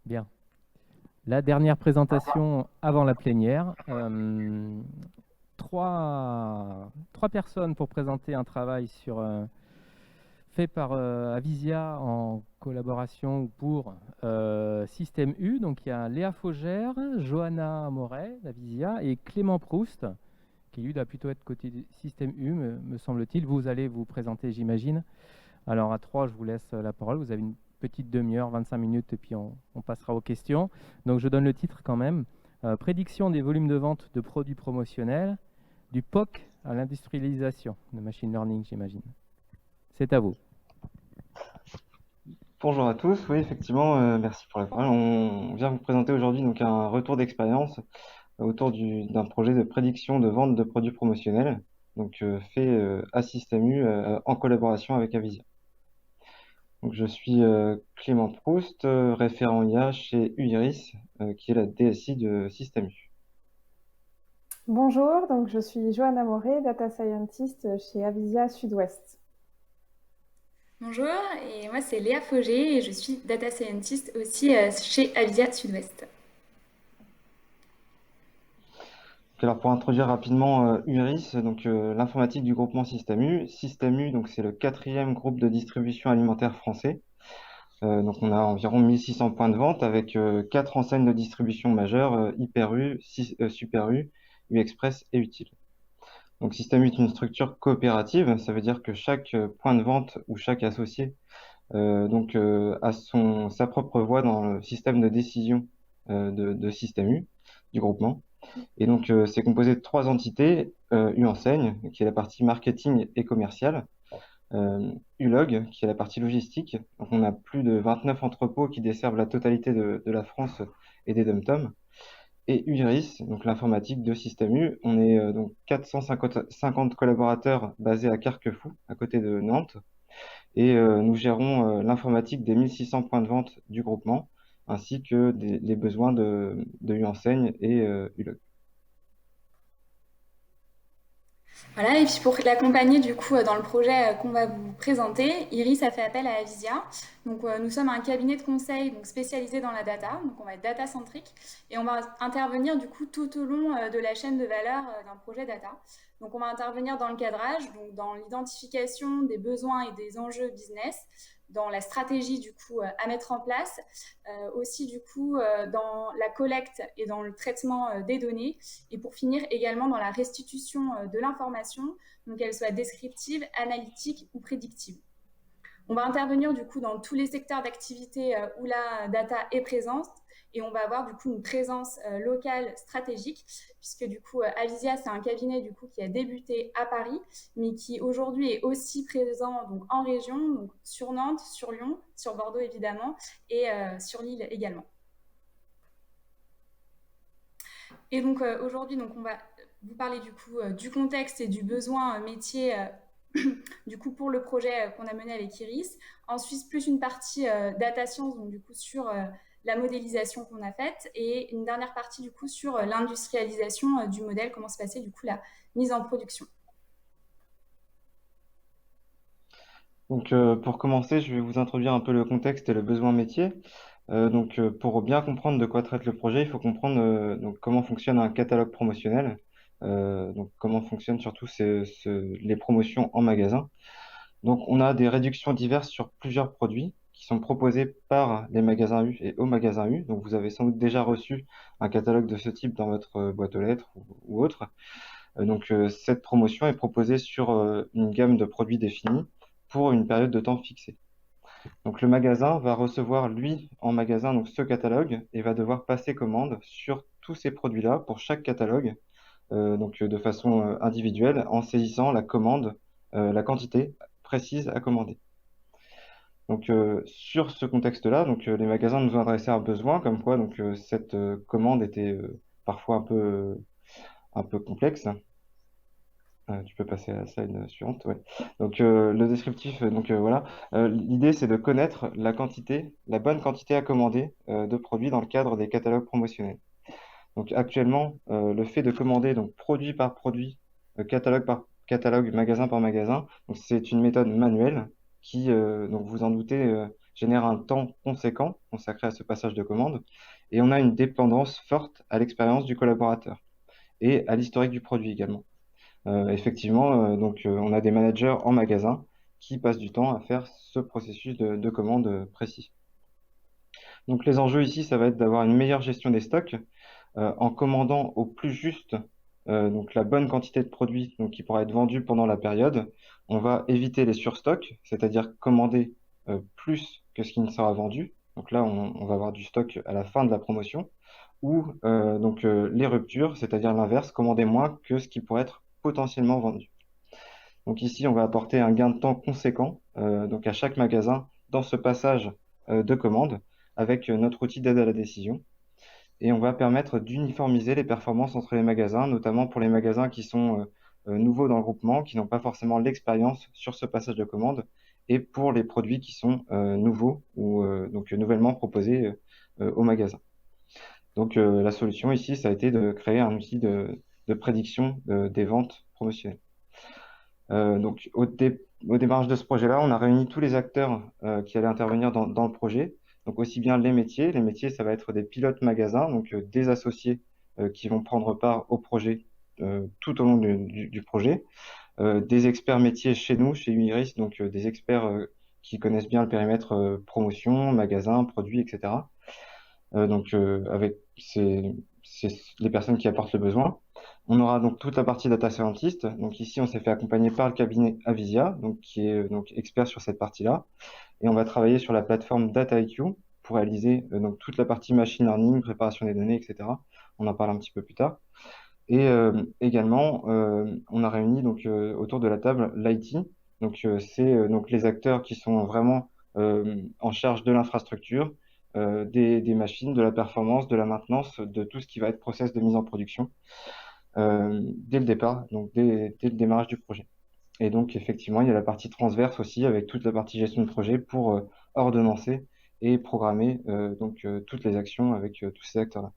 Bien. La dernière présentation avant la plénière. Trois personnes pour présenter un travail fait par Avisia en collaboration ou pour Système U. Donc il y a Léa Faugère, Johanna Moret d'Avisia et Clément Proust, qui lui doit plutôt être côté du Système U, me semble-t-il. Vous allez vous présenter, j'imagine. Alors à trois, je vous laisse la parole. Vous avez une petite demi-heure, 25 minutes, et puis on passera aux questions. Donc je donne le titre quand même. Prédiction des volumes de vente de produits promotionnels, du POC à l'industrialisation, de machine learning, j'imagine. C'est à vous. Bonjour à tous, oui effectivement, merci pour la parole. On vient vous présenter aujourd'hui donc un retour d'expérience autour d'un projet de prédiction de vente de produits promotionnels, donc fait à Système U en collaboration avec Avisia. Donc je suis Clément Proust, référent IA chez UIRIS, qui est la DSI de Système U. Bonjour, donc je suis Johanna Moret, Data Scientist chez Avisia Sud-Ouest. Bonjour, et moi c'est Léa Faugé et je suis Data Scientist aussi chez Avisia Sud-Ouest. Alors pour introduire rapidement UIRIS, donc l'informatique du groupement Système U. Système U, donc c'est le quatrième groupe de distribution alimentaire français. Donc on a environ 1600 points de vente avec quatre enseignes de distribution majeures, Hyper U, Super U, U Express et Utile. Donc Système U est une structure coopérative, ça veut dire que chaque point de vente ou chaque associé a sa propre voix dans le système de décision de Système U, du groupement. Et donc c'est composé de trois entités, U-Enseigne, qui est la partie marketing et commerciale, Ulog, qui est la partie logistique. Donc, on a plus de 29 entrepôts qui desservent la totalité de la France et des dom-toms. Et UIRIS, donc l'informatique de Système U. On est donc 450 collaborateurs basés à Carquefou, à côté de Nantes. Et nous gérons l'informatique des 1600 points de vente du groupement, ainsi que les besoins de UEnseigne et Ulog. Voilà, et puis pour l'accompagner du coup dans le projet qu'on va vous présenter, Iris a fait appel à Avisia. Donc nous sommes un cabinet de conseil donc, spécialisé dans la data, donc on va être data centrique et on va intervenir du coup tout au long de la chaîne de valeur d'un projet data. Donc on va intervenir dans le cadrage, donc dans l'identification des besoins et des enjeux business, dans la stratégie du coup à mettre en place, aussi du coup dans la collecte et dans le traitement des données, et pour finir également dans la restitution de l'information, donc qu'elle soit descriptive, analytique ou prédictive. On va intervenir du coup dans tous les secteurs d'activité où la data est présente, et on va avoir du coup une présence locale stratégique, puisque du coup Avisia c'est un cabinet du coup qui a débuté à Paris, mais qui aujourd'hui est aussi présent donc en région, donc sur Nantes, sur Lyon, sur Bordeaux évidemment, et sur Lille également. Et donc aujourd'hui, donc on va vous parler du coup du contexte et du besoin métier du coup pour le projet qu'on a mené avec Iris. Ensuite, plus une partie data science, donc du coup sur la modélisation qu'on a faite, et une dernière partie du coup sur l'industrialisation du modèle, comment se passait du coup la mise en production. Donc, pour commencer, je vais vous introduire un peu le contexte et le besoin métier. Pour bien comprendre de quoi traite le projet, il faut comprendre donc, comment fonctionne un catalogue promotionnel, donc comment fonctionnent surtout les promotions en magasin. Donc, on a des réductions diverses sur plusieurs produits qui sont proposés par les magasins U et au magasin U. Donc, vous avez sans doute déjà reçu un catalogue de ce type dans votre boîte aux lettres ou autre. Cette promotion est proposée sur une gamme de produits définis pour une période de temps fixée. Donc le magasin va recevoir, lui, en magasin, donc ce catalogue et va devoir passer commande sur tous ces produits-là pour chaque catalogue, de façon individuelle, en saisissant la commande, la quantité précise à commander. Donc sur ce contexte-là, les magasins nous ont adressé un besoin, comme quoi cette commande était parfois un peu complexe. Tu peux passer à la slide suivante, ouais. Le descriptif, voilà. L'idée, c'est de connaître la bonne quantité à commander de produits dans le cadre des catalogues promotionnels. Donc actuellement, le fait de commander donc produit par produit, catalogue par catalogue, magasin par magasin, donc c'est une méthode manuelle qui, donc vous en doutez, génère un temps conséquent consacré à ce passage de commande, et on a une dépendance forte à l'expérience du collaborateur et à l'historique du produit également. Effectivement, on a des managers en magasin qui passent du temps à faire ce processus de commande précis. Donc les enjeux ici, ça va être d'avoir une meilleure gestion des stocks en commandant au plus juste donc la bonne quantité de produits qui pourra être vendu pendant la période. On va éviter les surstocks, c'est-à-dire commander plus que ce qui ne sera vendu. Donc là, on va avoir du stock à la fin de la promotion. Ou les ruptures, c'est-à-dire l'inverse, commander moins que ce qui pourrait être potentiellement vendu. Donc ici, on va apporter un gain de temps conséquent donc à chaque magasin dans ce passage de commande avec notre outil d'aide à la décision. Et on va permettre d'uniformiser les performances entre les magasins, notamment pour les magasins qui sont nouveaux dans le groupement, qui n'ont pas forcément l'expérience sur ce passage de commande, et pour les produits qui sont nouveaux ou donc nouvellement proposés au magasin. Donc la solution ici, ça a été de créer un outil de prédiction des ventes promotionnelles. Donc au démarrage de ce projet-là, on a réuni tous les acteurs qui allaient intervenir dans le projet. Donc aussi bien les métiers, ça va être des pilotes magasins, donc des associés qui vont prendre part au projet tout au long du projet, des experts métiers chez nous, chez Iris, donc des experts qui connaissent bien le périmètre promotion, magasin, produits, etc. Avec les personnes qui apportent le besoin. On aura donc toute la partie data scientist. Donc ici, on s'est fait accompagner par le cabinet Avisia, donc qui est donc expert sur cette partie-là. Et on va travailler sur la plateforme DataIQ pour réaliser donc toute la partie machine learning, préparation des données, etc. On en parle un petit peu plus tard. Et également, on a réuni donc autour de la table l'IT. Donc c'est donc les acteurs qui sont vraiment en charge de l'infrastructure, des machines, de la performance, de la maintenance, de tout ce qui va être process de mise en production dès le départ, donc dès le démarrage du projet. Et donc effectivement, il y a la partie transverse aussi avec toute la partie gestion de projet pour ordonnancer et programmer toutes les actions avec tous ces acteurs-là.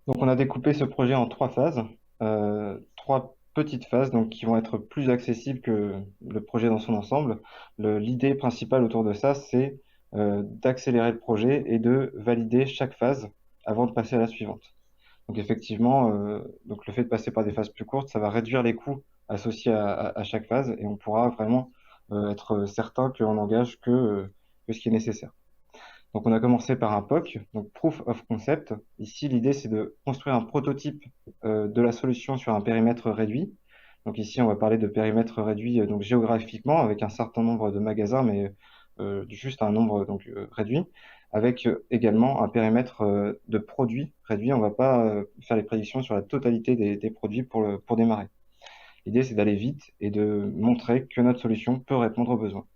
Donc on a découpé ce projet en 3 phases, 3 petites phases donc qui vont être plus accessibles que le projet dans son ensemble. L'idée principale autour de ça, c'est d'accélérer le projet et de valider chaque phase avant de passer à la suivante. Donc effectivement, donc le fait de passer par des phases plus courtes, ça va réduire les coûts associés à chaque phase et on pourra vraiment être certain qu'on n'engage que ce qui est nécessaire. Donc on a commencé par un POC, donc Proof of Concept. Ici, l'idée, c'est de construire un prototype de la solution sur un périmètre réduit. Donc ici, on va parler de périmètre réduit donc géographiquement avec un certain nombre de magasins, mais juste un nombre réduit, avec également un périmètre de produits réduit. On ne va pas faire les prédictions sur la totalité des produits pour démarrer. L'idée, c'est d'aller vite et de montrer que notre solution peut répondre aux besoins.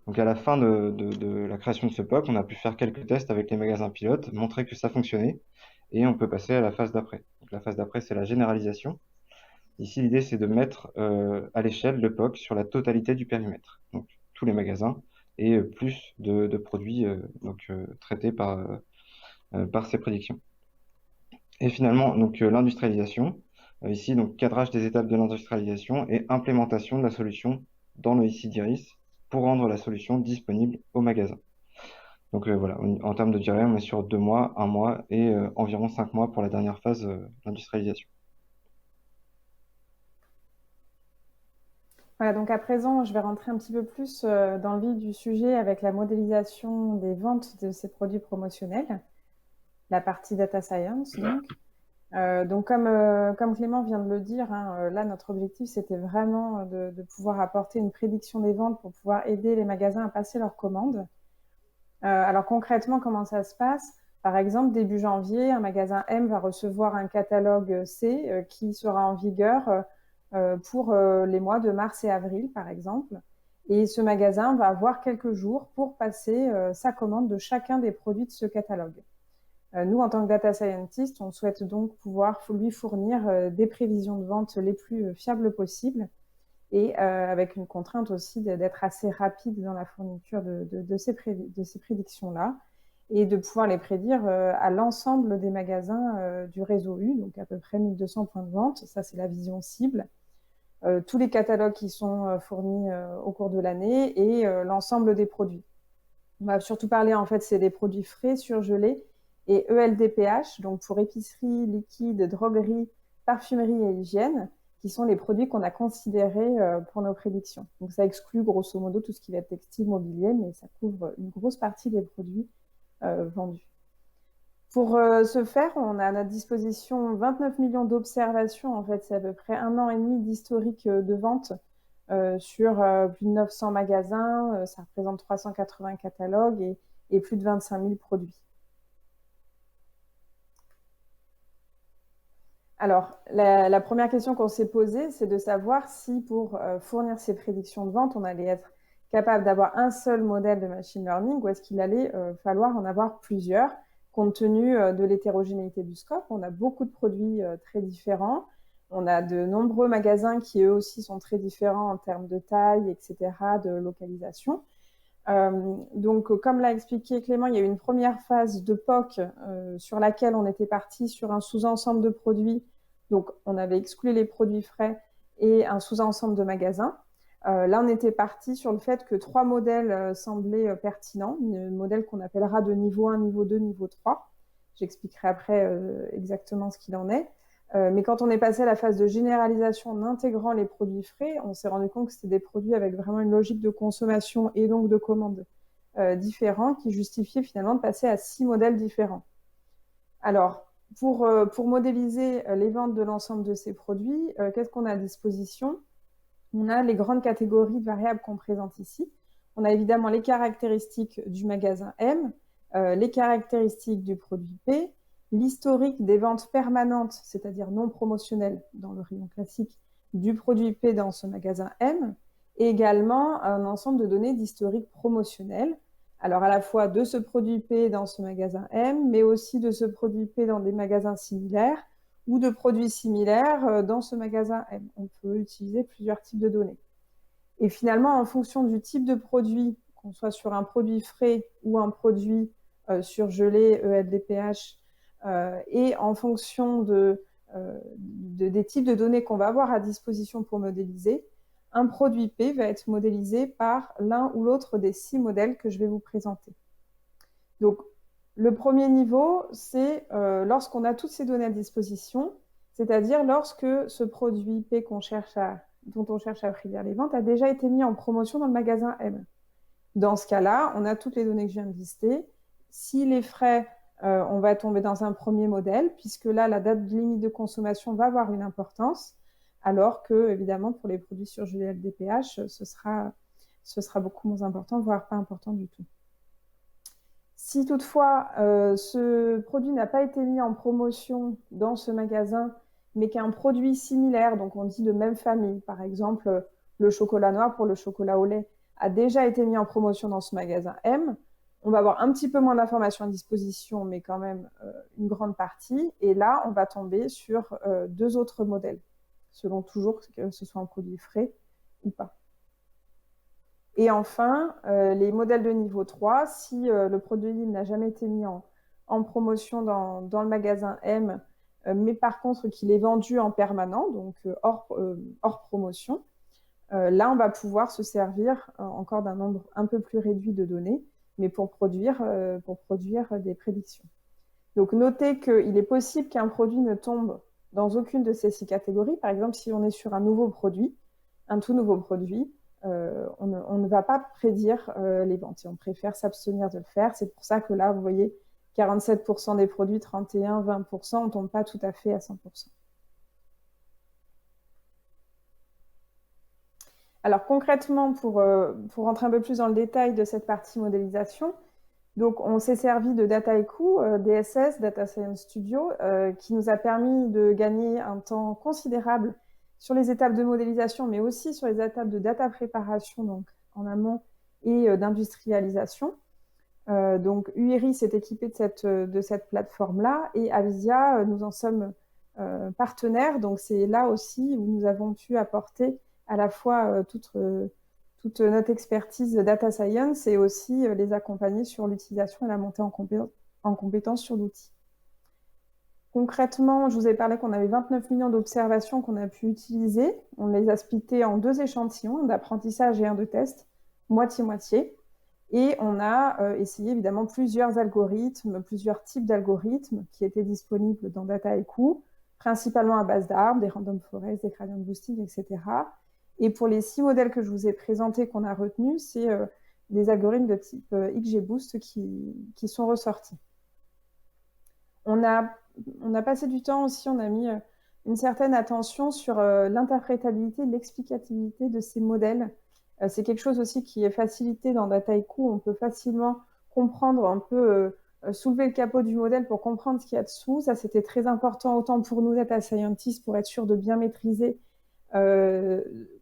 Donc à la fin de la création de ce POC, on a pu faire quelques tests avec les magasins pilotes, montrer que ça fonctionnait, et on peut passer à la phase d'après. Donc la phase d'après, c'est la généralisation. Ici, l'idée, c'est de mettre à l'échelle le POC sur la totalité du périmètre, donc tous les magasins, et plus de produits traités par ces prédictions. Et finalement, donc l'industrialisation. Ici, donc cadrage des étapes de l'industrialisation et implémentation de la solution dans le IC d'Iris pour rendre la solution disponible au magasin. Donc voilà, en termes de durée, on est sur 2 mois, 1 mois et environ 5 mois pour la dernière phase d'industrialisation. Voilà, donc à présent, je vais rentrer un petit peu plus dans le vif du sujet avec la modélisation des ventes de ces produits promotionnels, la partie data science donc. Comme Clément vient de le dire, là, notre objectif, c'était vraiment de pouvoir apporter une prédiction des ventes pour pouvoir aider les magasins à passer leurs commandes. Alors concrètement, comment ça se passe? Par exemple, début janvier, un magasin M va recevoir un catalogue C qui sera en vigueur pour les mois de mars et avril, par exemple. Et ce magasin va avoir quelques jours pour passer sa commande de chacun des produits de ce catalogue. Nous, en tant que data scientist, on souhaite donc pouvoir lui fournir des prévisions de vente les plus fiables possibles et avec une contrainte aussi d'être assez rapide dans la fourniture de ces prédictions-là et de pouvoir les prédire à l'ensemble des magasins du réseau U, donc à peu près 1200 points de vente. Ça, c'est la vision cible. tous les catalogues qui sont fournis au cours de l'année et l'ensemble des produits. On va surtout parler, en fait, c'est des produits frais, surgelés et ELDPH, donc pour épicerie, liquide, droguerie, parfumerie et hygiène, qui sont les produits qu'on a considérés pour nos prédictions. Donc ça exclut grosso modo tout ce qui va être textile, mobilier, mais ça couvre une grosse partie des produits vendus. Pour ce faire, on a à notre disposition 29 millions d'observations. En fait, c'est à peu près 1 an et demi d'historique de vente sur plus de 900 magasins. Ça représente 380 catalogues et plus de 25 000 produits. Alors, la première question qu'on s'est posée, c'est de savoir si pour fournir ces prédictions de vente, on allait être capable d'avoir un seul modèle de machine learning ou est-ce qu'il allait falloir en avoir plusieurs, compte tenu de l'hétérogénéité du scope. On a beaucoup de produits très différents. On a de nombreux magasins qui, eux aussi, sont très différents en termes de taille, etc., de localisation. Donc, comme l'a expliqué Clément, il y a eu une première phase de POC sur laquelle on était parti sur un sous-ensemble de produits. Donc, on avait exclu les produits frais et un sous-ensemble de magasins. Là, on était parti sur le fait que 3 modèles semblaient pertinents, un modèle qu'on appellera de niveau 1, niveau 2, niveau 3. J'expliquerai après exactement ce qu'il en est. Mais quand on est passé à la phase de généralisation en intégrant les produits frais, on s'est rendu compte que c'était des produits avec vraiment une logique de consommation et donc de commande différents qui justifiaient finalement de passer à 6 modèles différents. Alors, pour modéliser les ventes de l'ensemble de ces produits, qu'est-ce qu'on a à disposition ? On a les grandes catégories de variables qu'on présente ici. On a évidemment les caractéristiques du magasin M, les caractéristiques du produit P, l'historique des ventes permanentes, c'est-à-dire non promotionnelles dans le rayon classique, du produit P dans ce magasin M, et également un ensemble de données d'historique promotionnel. Alors à la fois de ce produit P dans ce magasin M, mais aussi de ce produit P dans des magasins similaires, ou de produits similaires dans ce magasin M. On peut utiliser plusieurs types de données. Et finalement, en fonction du type de produit, qu'on soit sur un produit frais ou un produit surgelé, ELDPH, et en fonction des types de données qu'on va avoir à disposition pour modéliser, un produit P va être modélisé par l'un ou l'autre des 6 modèles que je vais vous présenter. Donc, le premier niveau, c'est lorsqu'on a toutes ces données à disposition, c'est-à-dire lorsque ce produit P dont on cherche à prédire les ventes a déjà été mis en promotion dans le magasin M. Dans ce cas-là, on a toutes les données que je viens de lister. Si les frais, on va tomber dans un premier modèle, puisque là, la date limite de consommation va avoir une importance, alors que, évidemment, pour les produits surgelés LDPH, ce sera beaucoup moins important, voire pas important du tout. Si toutefois ce produit n'a pas été mis en promotion dans ce magasin, mais qu'un produit similaire, donc on dit de même famille, par exemple le chocolat noir pour le chocolat au lait, a déjà été mis en promotion dans ce magasin M, on va avoir un petit peu moins d'informations à disposition, mais quand même une grande partie. Et là, on va tomber sur 2 autres modèles, selon toujours que ce soit un produit frais ou pas. Et enfin, les modèles de niveau 3, si le produit n'a jamais été mis en promotion dans le magasin M, mais par contre qu'il est vendu en permanent, donc hors promotion, là, on va pouvoir se servir encore d'un nombre un peu plus réduit de données, mais pour produire des prédictions. Donc, notez qu'il est possible qu'un produit ne tombe dans aucune de ces 6 catégories. Par exemple, si on est sur un nouveau produit, un tout nouveau produit, on ne va pas prédire les ventes et on préfère s'abstenir de le faire. C'est pour ça que là, vous voyez, 47% des produits, 31, 20%, on ne tombe pas tout à fait à 100%. Alors concrètement, pour rentrer un peu plus dans le détail de cette partie modélisation, donc on s'est servi de Dataiku, DSS, Data Science Studio, qui nous a permis de gagner un temps considérable sur les étapes de modélisation, mais aussi sur les étapes de data préparation, donc en amont, et d'industrialisation. Donc UIRI s'est équipé de cette plateforme-là, et Avisia, nous en sommes partenaires, donc c'est là aussi où nous avons pu apporter à la fois toute notre expertise data science et aussi les accompagner sur l'utilisation et la montée en compétence sur l'outil. Concrètement, je vous ai parlé qu'on avait 29 millions d'observations qu'on a pu utiliser. On les a splitées en 2 échantillons, un d'apprentissage et un de test, moitié-moitié. Et on a essayé évidemment plusieurs algorithmes, plusieurs types d'algorithmes qui étaient disponibles dans Dataiku, principalement à base d'arbres, des random forests, des gradient boosting, etc. Et pour les 6 modèles que je vous ai présentés qu'on a retenus, c'est des algorithmes de type XGBoost qui sont ressortis. On a passé du temps aussi, on a mis une certaine attention sur l'interprétabilité, l'explicabilité de ces modèles. C'est quelque chose aussi qui est facilité dans Dataiku. On peut facilement comprendre un peu, soulever le capot du modèle pour comprendre ce qu'il y a dessous. Ça, c'était très important autant pour nous, data scientists, pour être sûr de bien maîtriser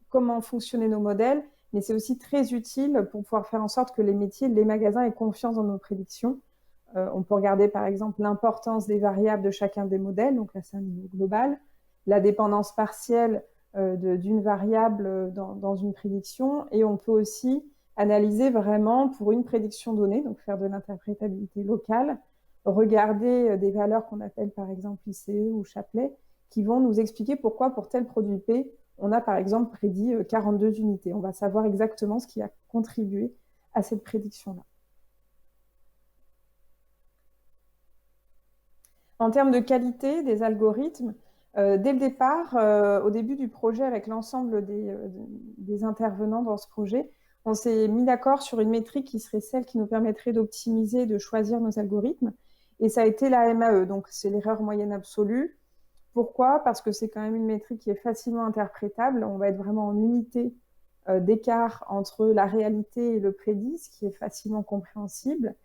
comment fonctionnaient nos modèles, mais c'est aussi très utile pour pouvoir faire en sorte que les métiers, les magasins aient confiance dans nos prédictions. On peut regarder par exemple l'importance des variables de chacun des modèles, donc là c'est un niveau global, la dépendance partielle d'une variable dans une prédiction, et on peut aussi analyser vraiment pour une prédiction donnée, donc faire de l'interprétabilité locale, regarder des valeurs qu'on appelle par exemple ICE ou Chapelet, qui vont nous expliquer pourquoi pour tel produit P, on a par exemple prédit 42 unités. On va savoir exactement ce qui a contribué à cette prédiction-là. En termes de qualité des algorithmes, dès le départ, au début du projet, avec l'ensemble des intervenants dans ce projet, on s'est mis d'accord sur une métrique qui serait celle qui nous permettrait d'optimiser, de choisir nos algorithmes. Et ça a été la MAE, donc c'est l'erreur moyenne absolue. Pourquoi? Parce que c'est quand même une métrique qui est facilement interprétable. On va être vraiment en unité d'écart entre la réalité et le prédit, ce qui est facilement compréhensible.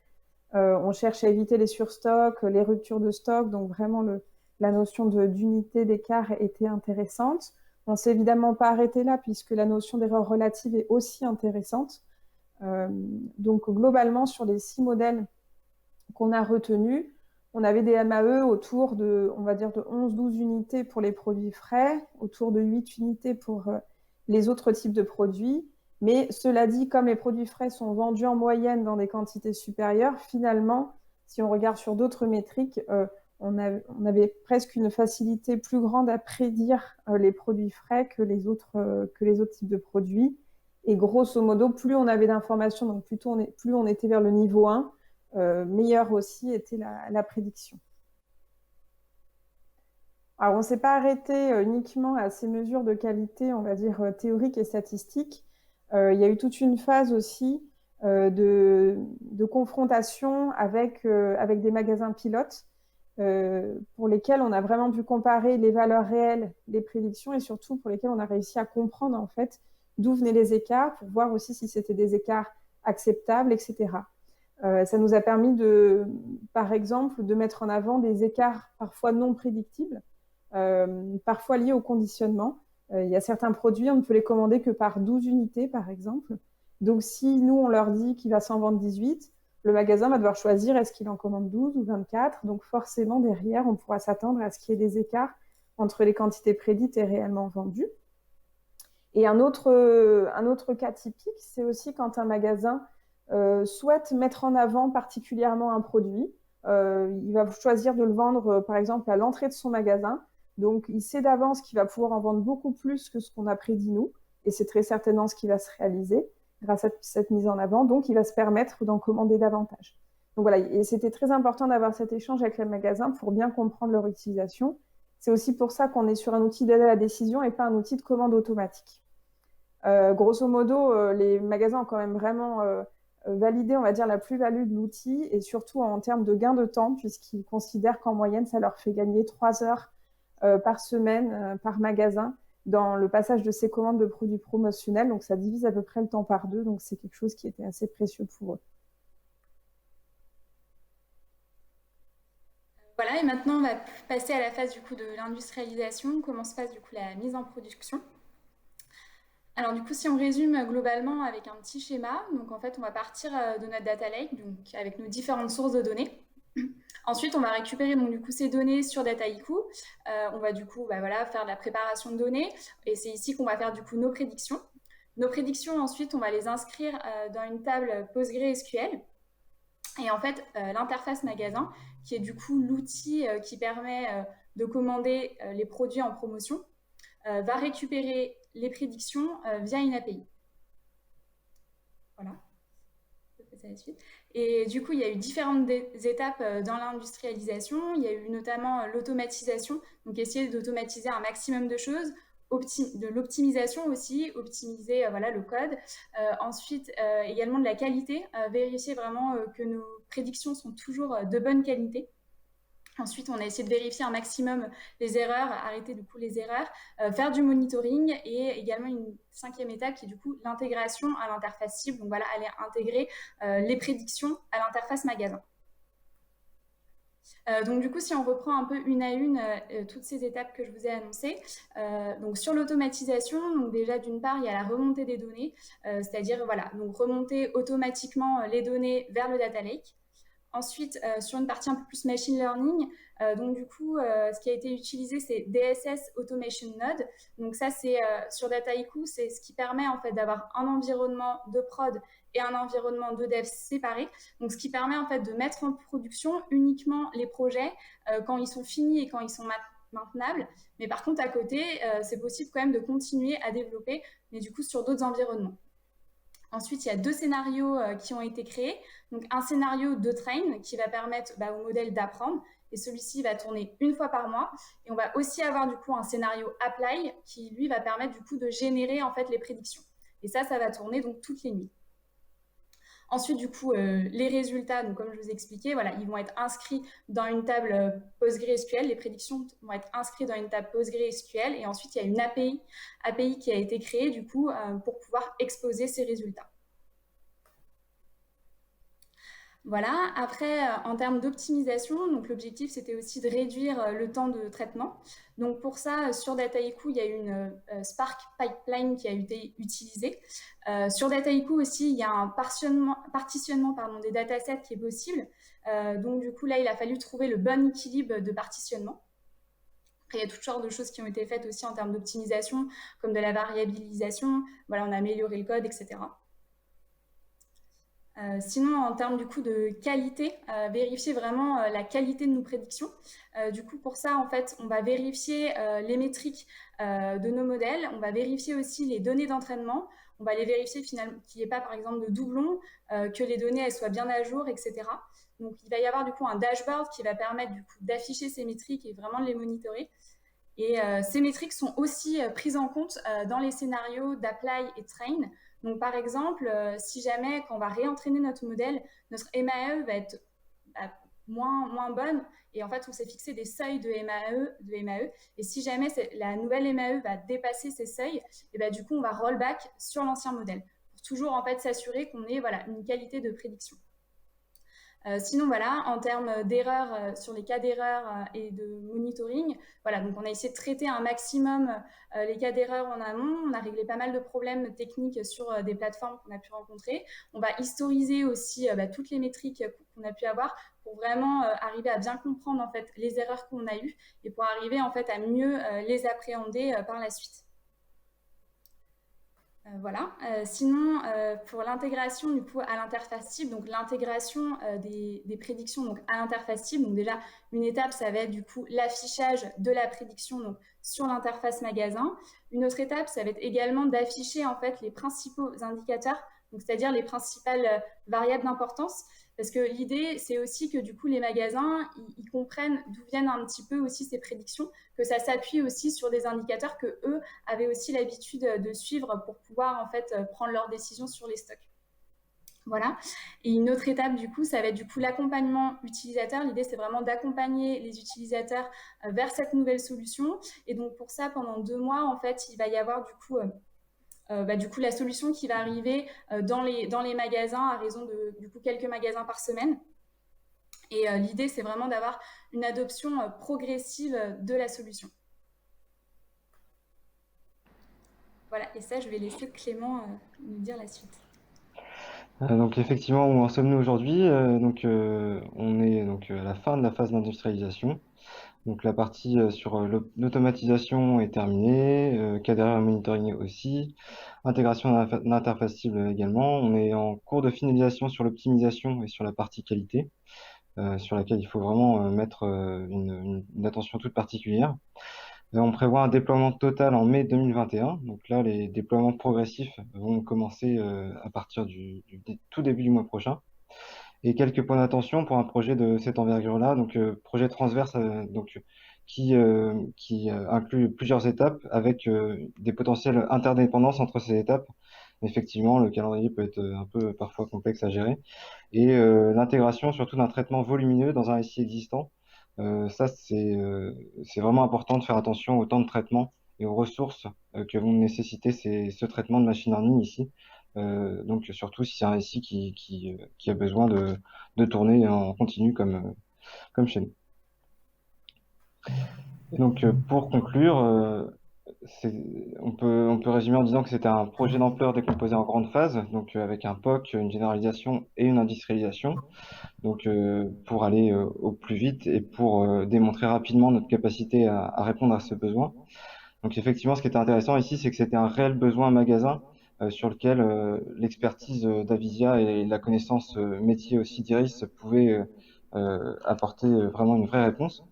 On cherche à éviter les surstocks, les ruptures de stock, donc vraiment la notion d'unité d'écart était intéressante. On ne s'est évidemment pas arrêté là puisque la notion d'erreur relative est aussi intéressante. Donc globalement, sur les 6 modèles qu'on a retenus, on avait des MAE autour de, on va dire, de 11-12 unités pour les produits frais, autour de 8 unités pour les autres types de produits. Mais cela dit, comme les produits frais sont vendus en moyenne dans des quantités supérieures, finalement, si on regarde sur d'autres métriques, on avait presque une facilité plus grande à prédire les produits frais que les autres types de produits. Et grosso modo, plus on avait d'informations, donc plus on était vers le niveau 1, meilleure aussi était la prédiction. Alors, on ne s'est pas arrêté uniquement à ces mesures de qualité, on va dire, théoriques et statistiques. Il y a eu toute une phase aussi de confrontation avec des magasins pilotes pour lesquels on a vraiment pu comparer les valeurs réelles, les prédictions, et surtout pour lesquels on a réussi à comprendre en fait d'où venaient les écarts pour voir aussi si c'était des écarts acceptables, etc. Ça nous a permis par exemple, de mettre en avant des écarts parfois non prédictibles, parfois liés au conditionnement. Il y a certains produits, on ne peut les commander que par 12 unités, par exemple. Donc, si nous, on leur dit qu'il va s'en vendre 18, le magasin va devoir choisir est-ce qu'il en commande 12 ou 24. Donc, forcément, derrière, on pourra s'attendre à ce qu'il y ait des écarts entre les quantités prédites et réellement vendues. Et un autre cas typique, c'est aussi quand un magasin souhaite mettre en avant particulièrement un produit. Il va choisir de le vendre, par exemple, à l'entrée de son magasin. Donc, il sait d'avance qu'il va pouvoir en vendre beaucoup plus que ce qu'on a prédit nous. Et c'est très certainement ce qui va se réaliser grâce à cette mise en avant. Donc, il va se permettre d'en commander davantage. Donc voilà, et c'était très important d'avoir cet échange avec les magasins pour bien comprendre leur utilisation. C'est aussi pour ça qu'on est sur un outil d'aide à la décision et pas un outil de commande automatique. Grosso modo, les magasins ont quand même vraiment validé, on va dire, la plus-value de l'outil et surtout en termes de gain de temps, puisqu'ils considèrent qu'en moyenne, ça leur fait gagner 3 heures par semaine, par magasin, dans le passage de ces commandes de produits promotionnels. Donc, ça divise à peu près le temps par 2. Donc, c'est quelque chose qui était assez précieux pour eux. Voilà, et maintenant, on va passer à la phase du coup de l'industrialisation. Comment se passe du coup la mise en production? Alors du coup, si on résume globalement avec un petit schéma, donc en fait, on va partir de notre data lake, donc avec nos différentes sources de données. Ensuite, on va récupérer donc du coup ces données sur Dataiku. On va du coup faire de la préparation de données et c'est ici qu'on va faire du coup nos prédictions. Nos prédictions, ensuite, on va les inscrire dans une table PostgreSQL. Et en fait, l'interface magasin, qui est du coup l'outil qui permet de commander les produits en promotion, va récupérer les prédictions via une API. Voilà. La suite. Et du coup, il y a eu différentes étapes dans l'industrialisation. Il y a eu notamment l'automatisation, donc essayer d'automatiser un maximum de choses, de l'optimisation aussi, optimiser voilà, le code. Ensuite, également de la qualité, vérifier vraiment que nos prédictions sont toujours de bonne qualité. Ensuite, on a essayé de vérifier un maximum les erreurs, arrêter du coup les erreurs, faire du monitoring et également une 5e étape qui est du coup l'intégration à l'interface cible. Donc voilà, aller intégrer les prédictions à l'interface magasin. Donc du coup, si on reprend un peu une à une toutes ces étapes que je vous ai annoncées, donc sur l'automatisation, donc déjà d'une part, il y a la remontée des données, c'est-à-dire voilà, donc remonter automatiquement les données vers le data lake. Ensuite, sur une partie un peu plus machine learning, donc du coup, ce qui a été utilisé, c'est DSS Automation Node. Donc ça, c'est sur Dataiku, c'est ce qui permet en fait d'avoir un environnement de prod et un environnement de dev séparé. Donc ce qui permet en fait de mettre en production uniquement les projets quand ils sont finis et quand ils sont maintenables. Mais par contre, à côté, c'est possible quand même de continuer à développer, mais du coup sur d'autres environnements. Ensuite, il y a 2 scénarios qui ont été créés. Donc, un scénario de train qui va permettre au modèle d'apprendre. Et celui-ci va tourner une fois par mois. Et on va aussi avoir du coup un scénario apply qui, lui, va permettre du coup de générer en fait les prédictions. Et ça va tourner donc toutes les nuits. Ensuite, du coup, les résultats, donc comme je vous ai expliqué, voilà, ils vont être inscrits dans une table PostgreSQL. Les prédictions vont être inscrites dans une table PostgreSQL. Et ensuite, il y a une API qui a été créée, du coup, pour pouvoir exposer ces résultats. Voilà, après, en termes d'optimisation, donc l'objectif, c'était aussi de réduire le temps de traitement. Donc pour ça, sur Dataiku, il y a une Spark Pipeline qui a été utilisée. Sur Dataiku aussi, il y a un partitionnement des datasets qui est possible. Donc du coup, là, il a fallu trouver le bon équilibre de partitionnement. Après, il y a toutes sortes de choses qui ont été faites aussi en termes d'optimisation, comme de la variabilisation. Voilà, on a amélioré le code, etc. Sinon, en termes du coup de qualité, vérifier vraiment la qualité de nos prédictions. Du coup, pour ça, en fait, on va vérifier les métriques de nos modèles. On va vérifier aussi les données d'entraînement. On va les vérifier finalement qu'il n'y ait pas, par exemple, de doublons, que les données elles soient bien à jour, etc. Donc, il va y avoir du coup un dashboard qui va permettre du coup d'afficher ces métriques et vraiment de les monitorer. Et ces métriques sont aussi prises en compte dans les scénarios d'apply et train. Donc, par exemple, si jamais, quand on va réentraîner notre modèle, notre MAE va être moins bonne, et en fait, on s'est fixé des seuils de MAE, et si jamais la nouvelle MAE va dépasser ces seuils, et du coup, on va rollback sur l'ancien modèle, pour toujours en fait s'assurer qu'on ait une qualité de prédiction. Sinon, voilà, en termes d'erreurs, sur les cas d'erreurs et de monitoring, voilà, donc on a essayé de traiter un maximum les cas d'erreurs en amont. On a réglé pas mal de problèmes techniques sur des plateformes qu'on a pu rencontrer. On va historiser aussi toutes les métriques qu'on a pu avoir pour vraiment arriver à bien comprendre en fait les erreurs qu'on a eues et pour arriver en fait à mieux les appréhender par la suite. Voilà. Sinon, pour l'intégration du coup à l'interface cible, donc l'intégration des prédictions donc à l'interface cible, donc déjà une étape, ça va être du coup l'affichage de la prédiction donc sur l'interface magasin. Une autre étape, ça va être également d'afficher en fait les principaux indicateurs, donc c'est-à-dire les principales variables d'importance. Parce que l'idée, c'est aussi que du coup, les magasins, ils comprennent d'où viennent un petit peu aussi ces prédictions, que ça s'appuie aussi sur des indicateurs que eux avaient aussi l'habitude de suivre pour pouvoir en fait prendre leurs décisions sur les stocks. Voilà. Et une autre étape, du coup, ça va être du coup l'accompagnement utilisateur. L'idée, c'est vraiment d'accompagner les utilisateurs vers cette nouvelle solution. Et donc, pour ça, pendant 2 mois, en fait, il va y avoir du coup la solution qui va arriver dans les magasins à raison de du coup quelques magasins par semaine. Et l'idée, c'est vraiment d'avoir une adoption progressive de la solution. Voilà, et ça, je vais laisser Clément nous dire la suite. Donc effectivement, où en sommes-nous aujourd'hui? On est donc à la fin de la phase d'industrialisation. Donc la partie sur l'automatisation est terminée, cadre monitoring aussi, intégration d'interface cible également. On est en cours de finalisation sur l'optimisation et sur la partie qualité, sur laquelle il faut vraiment mettre une attention toute particulière. On prévoit un déploiement total en mai 2021. Donc là, les déploiements progressifs vont commencer à partir du tout début du mois prochain. Et quelques points d'attention pour un projet de cette envergure-là, donc projet transverse, donc qui inclut plusieurs étapes avec des potentielles interdépendances entre ces étapes. Effectivement, le calendrier peut être un peu parfois complexe à gérer. Et l'intégration surtout d'un traitement volumineux dans un SI existant. Ça, c'est vraiment important de faire attention au temps de traitement et aux ressources que vont nécessiter ce traitement de machine learning ici. Donc surtout si c'est un SI qui a besoin de tourner en continu comme chez nous. Et donc pour conclure, on peut résumer en disant que c'était un projet d'ampleur décomposé en grandes phases, donc avec un POC, une généralisation et une industrialisation. Donc pour aller au plus vite et pour démontrer rapidement notre capacité à répondre à ce besoin. Donc effectivement, ce qui était intéressant ici, c'est que c'était un réel besoin magasin sur lequel l'expertise d'Avisia et la connaissance métier aussi d'Iris pouvaient apporter vraiment une vraie réponse.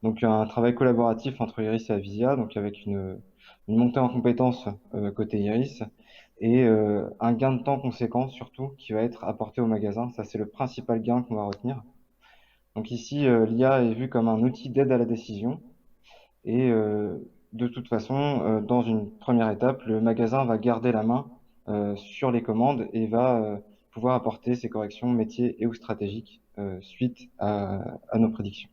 Donc un travail collaboratif entre Iris et Avisia, donc avec une montée en compétences côté Iris et un gain de temps conséquent surtout qui va être apporté au magasin. Ça, c'est le principal gain qu'on va retenir. Donc ici, l'IA est vue comme un outil d'aide à la décision et de toute façon, dans une première étape, le magasin va garder la main sur les commandes et va pouvoir apporter ses corrections métiers et ou stratégiques suite à nos prédictions.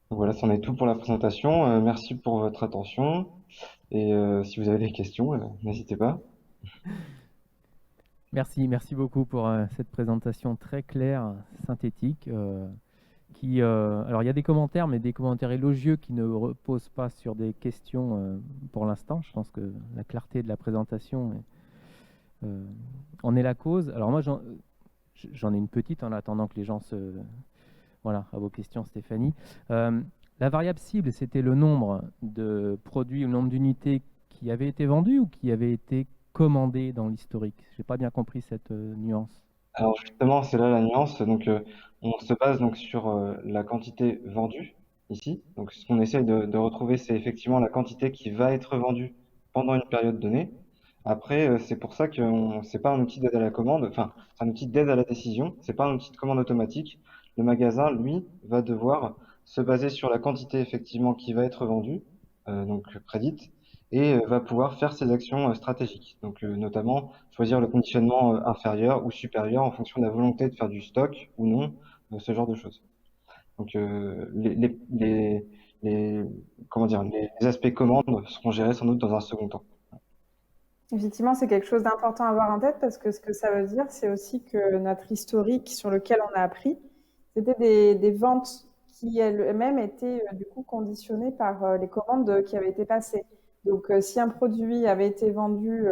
Donc voilà, c'en est tout pour la présentation. Merci pour votre attention et si vous avez des questions, n'hésitez pas. Merci beaucoup pour cette présentation très claire, synthétique. Alors il y a des commentaires, mais des commentaires élogieux qui ne reposent pas sur des questions pour l'instant. Je pense que la clarté de la présentation en est la cause. Alors moi, j'en ai une petite en attendant que les gens se... Voilà, à vos questions, Stéphanie. La variable cible, c'était le nombre de produits ou le nombre d'unités qui avaient été vendues ou qui avaient été commandées dans l'historique. Je n'ai pas bien compris cette nuance. Alors justement, c'est là la nuance. Donc, on se base donc sur la quantité vendue ici. Donc, ce qu'on essaie de retrouver, c'est effectivement la quantité qui va être vendue pendant une période donnée. Après, c'est pour ça que c'est pas un outil d'aide à la commande. Enfin, c'est un outil d'aide à la décision. C'est pas un outil de commande automatique. Le magasin, lui, va devoir se baser sur la quantité effectivement qui va être vendue, donc prédite, et va pouvoir faire ses actions stratégiques. Donc, notamment choisir le conditionnement inférieur ou supérieur en fonction de la volonté de faire du stock ou non, ce genre de choses. Donc comment dire, les aspects commandes seront gérés sans doute dans un second temps. Effectivement, c'est quelque chose d'important à avoir en tête parce que ce que ça veut dire, c'est aussi que notre historique sur lequel on a appris, c'était des ventes qui elles-mêmes étaient du coup conditionnées par les commandes qui avaient été passées. Donc, si un produit avait été vendu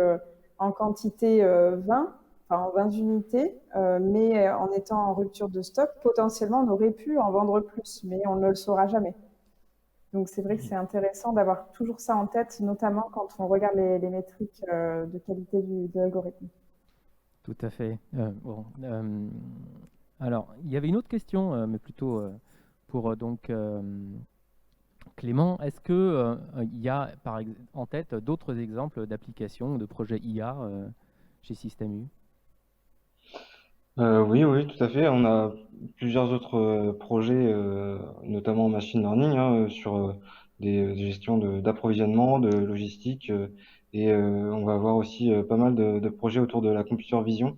en quantité 20, enfin en 20 unités, mais en étant en rupture de stock, potentiellement, on aurait pu en vendre plus, mais on ne le saura jamais. Donc, c'est vrai que c'est intéressant d'avoir toujours ça en tête, notamment quand on regarde les métriques de qualité de l'algorithme. Tout à fait. Alors, il y avait une autre question, mais plutôt pour donc Clément. Est-ce que il y a en tête d'autres exemples d'applications, de projets IA chez Système U? Oui, tout à fait. On a plusieurs autres projets, notamment en machine learning, hein, sur des gestions d'approvisionnement, de logistique, et on va avoir aussi pas mal de projets autour de la computer vision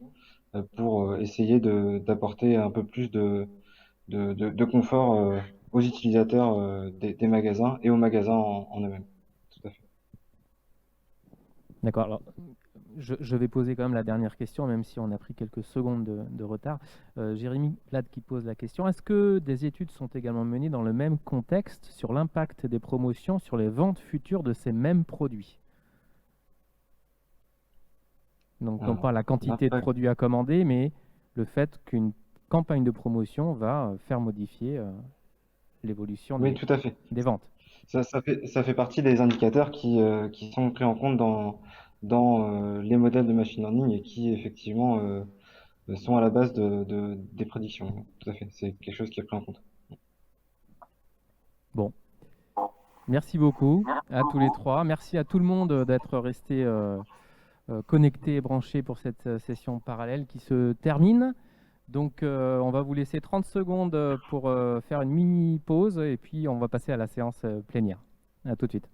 pour essayer d'apporter un peu plus de confort aux utilisateurs des magasins et aux magasins en eux-mêmes. Tout à fait. D'accord. Alors, je vais poser quand même la dernière question, même si on a pris quelques secondes de retard. Jérémy Plade qui pose la question. Est-ce que des études sont également menées dans le même contexte sur l'impact des promotions sur les ventes futures de ces mêmes produits? Donc, non pas la quantité de produits à commander, mais le fait qu'une campagne de promotion va faire modifier l'évolution Oui, tout à fait. des ventes. Ça fait partie des indicateurs qui sont pris en compte dans les modèles de machine learning et qui effectivement sont à la base des prédictions. Tout à fait, c'est quelque chose qui est pris en compte. Bon, merci beaucoup à tous les trois. Merci à tout le monde d'être resté connecté et branché pour cette session parallèle qui se termine. Donc, on va vous laisser 30 secondes pour faire une mini pause et puis on va passer à la séance plénière. À tout de suite.